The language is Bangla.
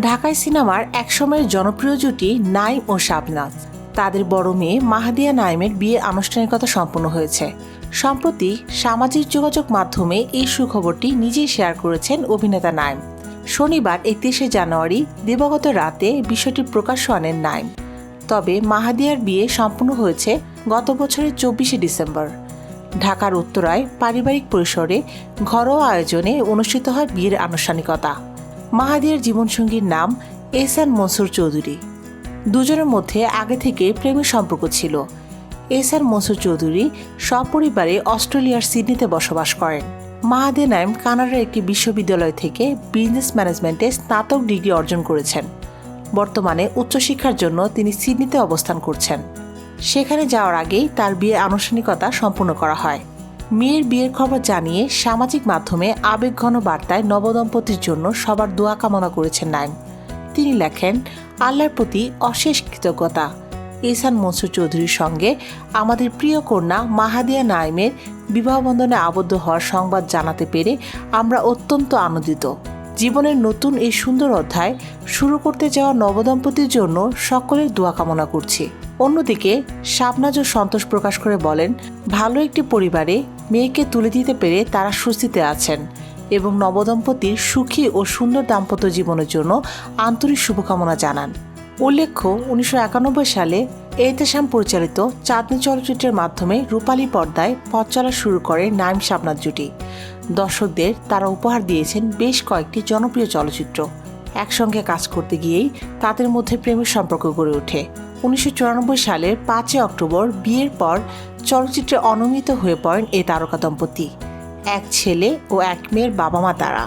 ঢাকাই সিনেমার একসময়ের জনপ্রিয় জুটি নাইম ও শাবনাজ। তাদের বড় মেয়ে মাহাদিয়া নাইমের বিয়ের আনুষ্ঠানিকতা সম্পন্ন হয়েছে। সম্প্রতি সামাজিক যোগাযোগ মাধ্যমে এই সুখবরটি নিজেই শেয়ার করেছেন অভিনেতা নাইম। শনিবার 31শে জানুয়ারি দিবাগত রাতে বিষয়টি প্রকাশ্যে আনেন নাইম। তবে মাহাদিয়ার বিয়ে সম্পন্ন হয়েছে গত বছরের 24শে ডিসেম্বর। ঢাকার উত্তরায় পারিবারিক পরিসরে ঘরোয়া আয়োজনে অনুষ্ঠিত হয় বিয়ের আনুষ্ঠানিকতা। মাহাদিয়ার জীবনসঙ্গীর নাম এহসান মনসুর চৌধুরী। দুজনের মধ্যে আগে থেকে প্রেমের সম্পর্ক ছিল। এহসান মনসুর চৌধুরী সপরিবারে অস্ট্রেলিয়ার সিডনিতে বসবাস করেন। মাহাদিয়া নাইম কানাডার একটি বিশ্ববিদ্যালয় থেকে বিজনেস ম্যানেজমেন্টে স্নাতক ডিগ্রি অর্জন করেছেন। বর্তমানে উচ্চশিক্ষার জন্য তিনি সিডনিতে অবস্থান করছেন। সেখানে যাওয়ার আগেই তার বিয়ের আনুষ্ঠানিকতা সম্পন্ন করা হয়। মেয়ের বিয়ের খবর জানিয়ে সামাজিক মাধ্যমে আবেগঘন বার্তায় নবদম্পতির জন্য সবার দোয়া কামনা করেছেন নাইম। তিনি লেখেন, আল্লাহর প্রতি অশেষ কৃতজ্ঞতা। এহসান মনসুর চৌধুরীর সঙ্গে আমাদের প্রিয় কন্যা মাহাদিয়া নাইমের বিবাহবন্ধনে আবদ্ধ হওয়ার সংবাদ জানাতে পেরে আমরা অত্যন্ত আনন্দিত। জীবনের নতুন এই সুন্দর অধ্যায় শুরু করতে যাওয়া নবদম্পতির জন্য সকলের দোয়া কামনা করছি। অন্যদিকে শাবনাজও সন্তোষ প্রকাশ করে বলেন, ভালো একটি পরিবারে মেয়েকে তুলে দিতে পেরে তারা স্বস্তিতে আছেন এবং নবদম্পতির সুখী ও সুন্দর দাম্পত্য জীবনের জন্য আন্তরিক শুভকামনা জানান। উল্লেখ্য, 1991 সালে এহতেশাম পরিচালিত চাঁদনি চলচ্চিত্রের মাধ্যমে রূপালী পর্দায় পথ চলা শুরু করে নাইম শাবনাজ জুটি। দর্শকদের তারা উপহার দিয়েছেন বেশ কয়েকটি জনপ্রিয় চলচ্চিত্র। একসঙ্গে কাজ করতে গিয়েই তাদের মধ্যে প্রেমের সম্পর্ক গড়ে ওঠে। 1994 সালের 5 অক্টোবর বিয়ের পর চলচ্চিত্রে অনিয়মিত হয়ে পড়েন এই তারকা দম্পতি। এক ছেলে ও এক মেয়ের বাবা মা তারা।